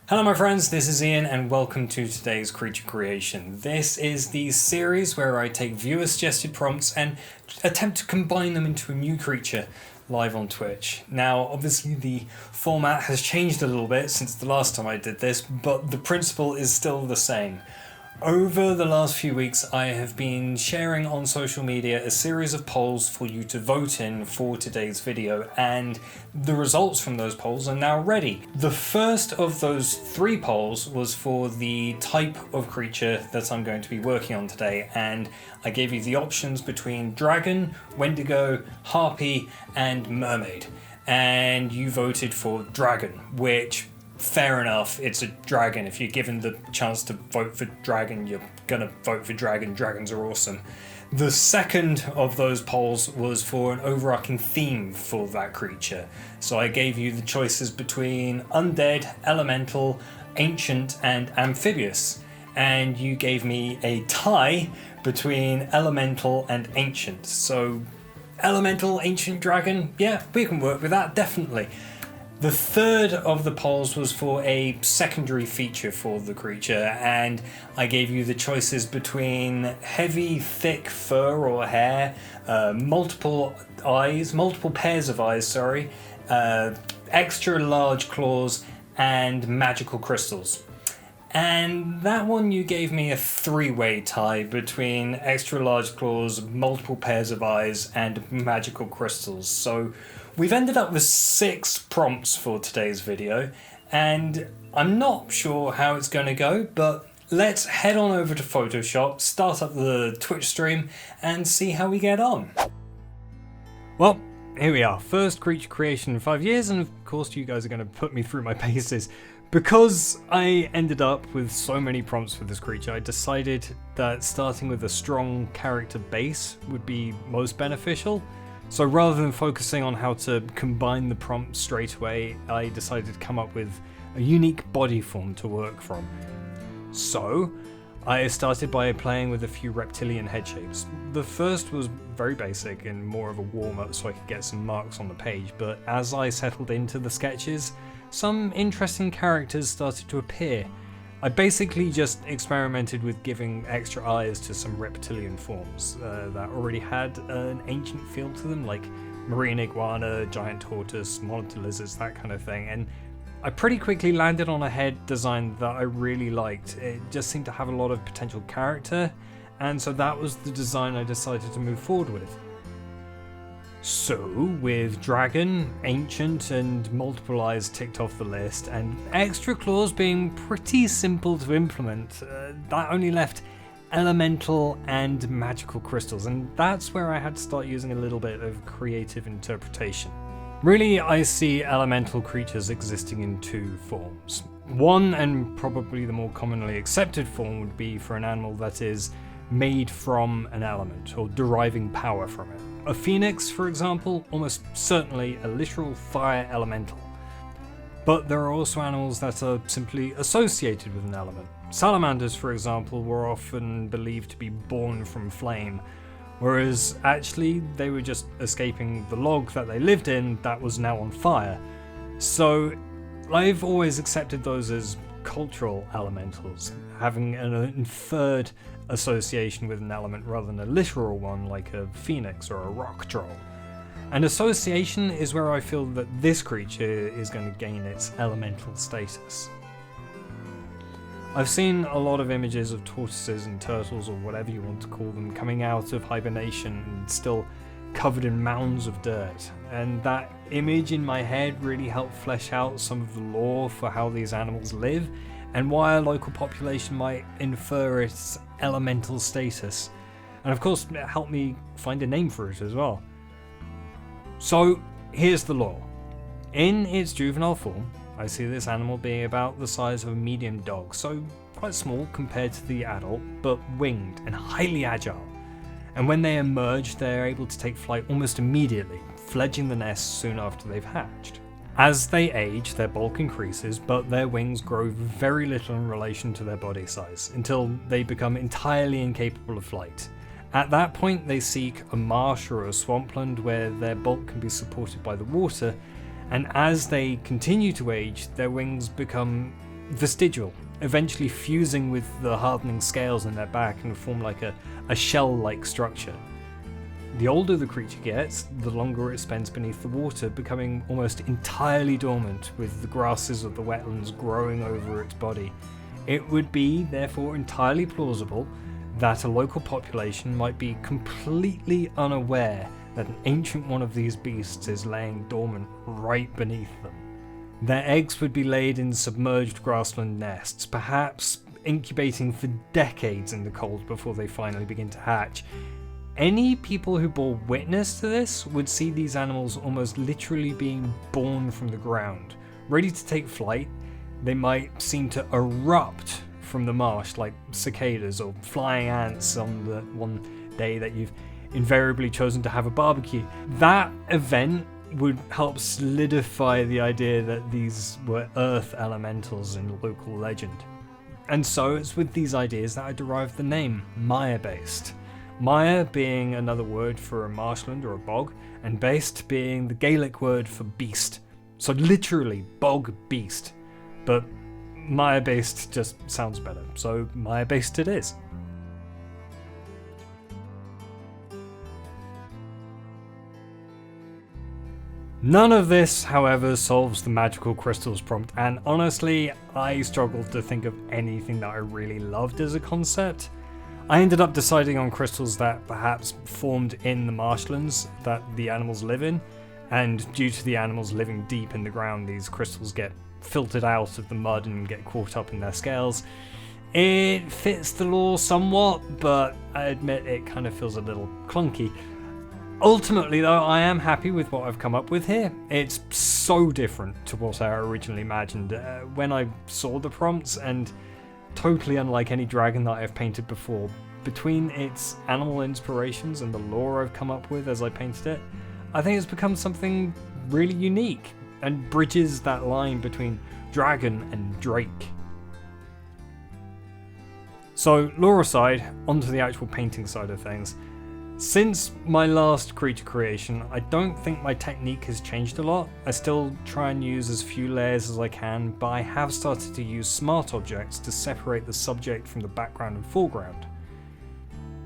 Hello my friends, this is Ian and welcome to today's Creature Creation. This is the series where I take viewer suggested prompts and attempt to combine them into a new creature live on Twitch. Now obviously the format has changed a little bit since the last time I did this, but the principle is still the same. Over the last few weeks, I have been sharing on social media a series of polls for you to vote in for today's video, and the results from those polls are now ready. The first of those 3 polls was for the type of creature that I'm going to be working on today, and I gave you the options between dragon, wendigo, harpy, and mermaid. And you voted for dragon, which, fair enough, it's a dragon. If you're given the chance to vote for dragon, you're gonna vote for dragon. Dragons are awesome. The second of those polls was for an overarching theme for that creature. So I gave you the choices between undead, elemental, ancient, and amphibious. And you gave me a tie between elemental and ancient. So elemental, ancient, dragon, yeah, we can work with that, definitely. The third of the polls was for a secondary feature for the creature, and I gave you the choices between heavy, thick fur or hair, multiple pairs of eyes, extra large claws, and magical crystals. And that one you gave me a 3-way tie between extra large claws, multiple pairs of eyes, and magical crystals. So we've ended up with 6 prompts for today's video, and I'm not sure how it's going to go, but let's head on over to Photoshop, start up the Twitch stream, and see how we get on. Well, here we are. First creature creation in 5 years, and of course you guys are going to put me through my paces. Because I ended up with so many prompts for this creature, I decided that starting with a strong character base would be most beneficial. So rather than focusing on how to combine the prompts straight away, I decided to come up with a unique body form to work from. So I started by playing with a few reptilian head shapes. The first was very basic and more of a warm-up so I could get some marks on the page, but as I settled into the sketches, some interesting characters started to appear. I basically just experimented with giving extra eyes to some reptilian forms that already had an ancient feel to them, like marine iguana, giant tortoise, monitor lizards, that kind of thing, and I pretty quickly landed on a head design that I really liked. It just seemed to have a lot of potential character, and so that was the design I decided to move forward with. So, with dragon, ancient, and multiple eyes ticked off the list, and extra claws being pretty simple to implement, that only left elemental and magical crystals, and that's where I had to start using a little bit of creative interpretation. Really, I see elemental creatures existing in 2 forms. One, and probably the more commonly accepted form, would be for an animal that is made from an element, or deriving power from it. A phoenix, for example, almost certainly a literal fire elemental. But there are also animals that are simply associated with an element. Salamanders, for example, were often believed to be born from flame, whereas actually they were just escaping the log that they lived in that was now on fire. So I've always accepted those as cultural elementals, having an inferred association with an element rather than a literal one like a phoenix or a rock troll. And association is where I feel that this creature is going to gain its elemental status. I've seen a lot of images of tortoises and turtles, or whatever you want to call them, coming out of hibernation and still covered in mounds of dirt, and that image in my head really helped flesh out some of the lore for how these animals live and why a local population might infer its elemental status, and of course it helped me find a name for it as well. So here's the lore. In its juvenile form, I see this animal being about the size of a medium dog, so quite small compared to the adult, but winged and highly agile. And when they emerge, they're able to take flight almost immediately, fledging the nest soon after they've hatched. As they age, their bulk increases, but their wings grow very little in relation to their body size, until they become entirely incapable of flight. At that point, they seek a marsh or a swampland where their bulk can be supported by the water, and as they continue to age, their wings become vestigial, eventually fusing with the hardening scales in their back and form like a shell-like structure. The older the creature gets, the longer it spends beneath the water, becoming almost entirely dormant, with the grasses of the wetlands growing over its body. It would be, therefore, entirely plausible that a local population might be completely unaware that an ancient one of these beasts is laying dormant right beneath them. Their eggs would be laid in submerged grassland nests, perhaps incubating for decades in the cold before they finally begin to hatch. Any people who bore witness to this would see these animals almost literally being born from the ground. Ready to take flight, they might seem to erupt from the marsh like cicadas or flying ants on the one day that you've invariably chosen to have a barbecue. That event would help solidify the idea that these were earth elementals in local legend. And so it's with these ideas that I derived the name Mirebhiast. Mire being another word for a marshland or a bog, and Beast being the Gaelic word for beast. So literally, bog beast. But Mirebhiast just sounds better, so Mirebhiast it is. None of this, however, solves the magical crystals prompt, and honestly, I struggled to think of anything that I really loved as a concept. I ended up deciding on crystals that perhaps formed in the marshlands that the animals live in, and due to the animals living deep in the ground, these crystals get filtered out of the mud and get caught up in their scales. It fits the lore somewhat, but I admit it kind of feels a little clunky. Ultimately though, I am happy with what I've come up with here. It's so different to what I originally imagined when I saw the prompts, and totally unlike any dragon that I've painted before. Between its animal inspirations and the lore I've come up with as I painted it, I think it's become something really unique and bridges that line between dragon and drake. So lore aside, onto the actual painting side of things. Since my last creature creation, I don't think my technique has changed a lot. I still try and use as few layers as I can, but I have started to use smart objects to separate the subject from the background and foreground.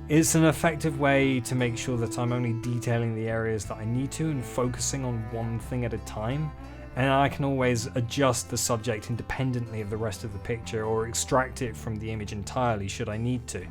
It's an effective way to make sure that I'm only detailing the areas that I need to and focusing on one thing at a time, and I can always adjust the subject independently of the rest of the picture or extract it from the image entirely should I need to.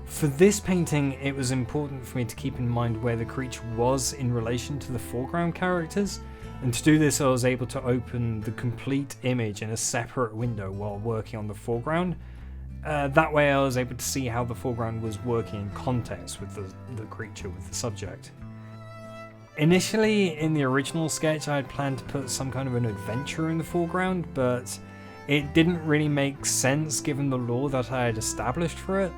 For this painting, it was important for me to keep in mind where the creature was in relation to the foreground characters, and to do this I was able to open the complete image in a separate window while working on the foreground. That way I was able to see how the foreground was working in context with the creature, with the subject. Initially, in the original sketch, I had planned to put some kind of an adventure in the foreground, but it didn't really make sense given the lore that I had established for it.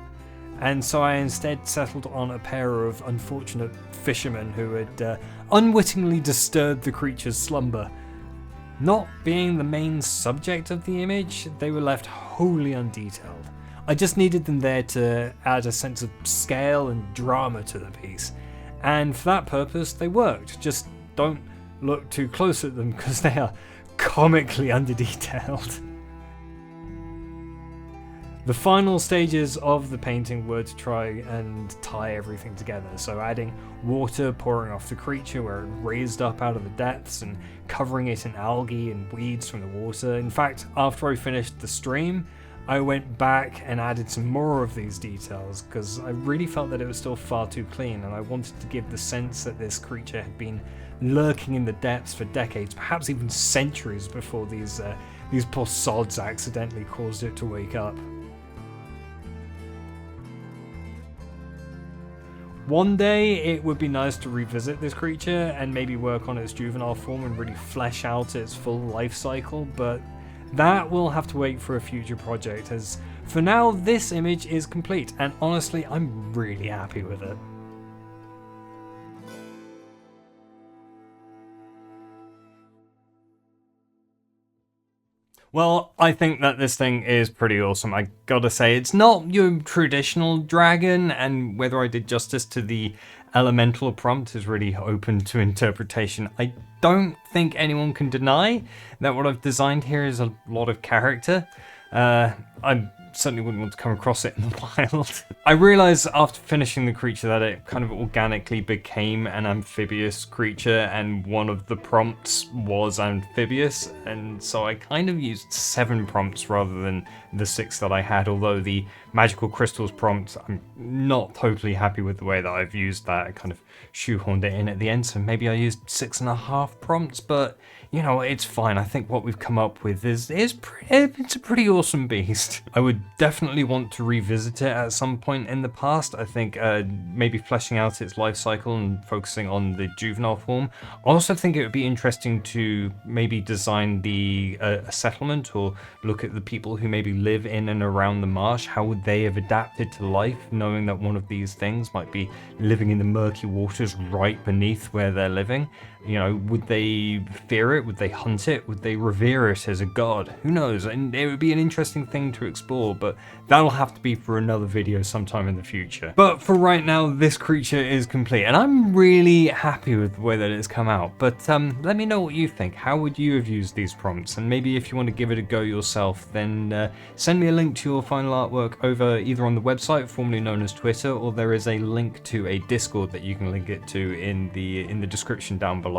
And so I instead settled on a pair of unfortunate fishermen who had unwittingly disturbed the creature's slumber. Not being the main subject of the image, they were left wholly undetailed. I just needed them there to add a sense of scale and drama to the piece. And for that purpose, they worked. Just don't look too close at them because they are comically underdetailed. The final stages of the painting were to try and tie everything together, so adding water pouring off the creature where it raised up out of the depths and covering it in algae and weeds from the water. In fact, after I finished the stream, I went back and added some more of these details because I really felt that it was still far too clean, and I wanted to give the sense that this creature had been lurking in the depths for decades, perhaps even centuries before these poor sods accidentally caused it to wake up. One day it would be nice to revisit this creature and maybe work on its juvenile form and really flesh out its full life cycle, but that will have to wait for a future project, as for now this image is complete, and honestly I'm really happy with it. Well, I think that this thing is pretty awesome. I gotta say, it's not your traditional dragon, and whether I did justice to the elemental prompt is really open to interpretation. I don't think anyone can deny that what I've designed here is a lot of character. I certainly wouldn't want to come across it in the wild. I realised after finishing the creature that it kind of organically became an amphibious creature, and one of the prompts was amphibious, and so I kind of used 7 prompts rather than the 6 that I had, although the magical crystals prompt, I'm not totally happy with the way that I've used that. I kind of shoehorned it in at the end, so maybe I used 6.5 prompts, but you know, it's fine. I think what we've come up with it's a pretty awesome beast. I would definitely want to revisit it at some point in the past. I think maybe fleshing out its life cycle and focusing on the juvenile form. I also think it would be interesting to maybe design a settlement, or look at the people who maybe live in and around the marsh. How would they have adapted to life, knowing that one of these things might be living in the murky waters right beneath where they're living? You know, would they fear it? Would they hunt it? Would they revere it as a god? Who knows? And it would be an interesting thing to explore, but that'll have to be for another video sometime in the future. But for right now, this creature is complete, and I'm really happy with the way that it's come out. But let me know what you think. How would you have used these prompts? And maybe if you want to give it a go yourself, then send me a link to your final artwork over either on the website, formerly known as Twitter, or there is a link to a Discord that you can link it to in the description down below.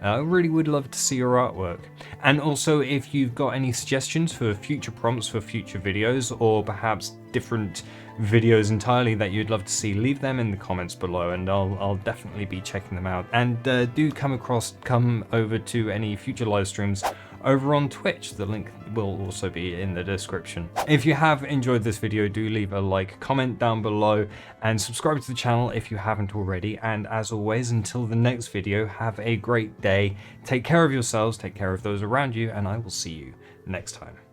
I really would love to see your artwork. And also, if you've got any suggestions for future prompts for future videos, or perhaps different videos entirely that you'd love to see, leave them in the comments below, and I'll definitely be checking them out. And do come over to any future live streams over on Twitch. The link will also be in the description. If you have enjoyed this video, do leave a like, comment down below, and subscribe to the channel if you haven't already. And as always, until the next video, have a great day. Take care of yourselves, take care of those around you, and I will see you next time.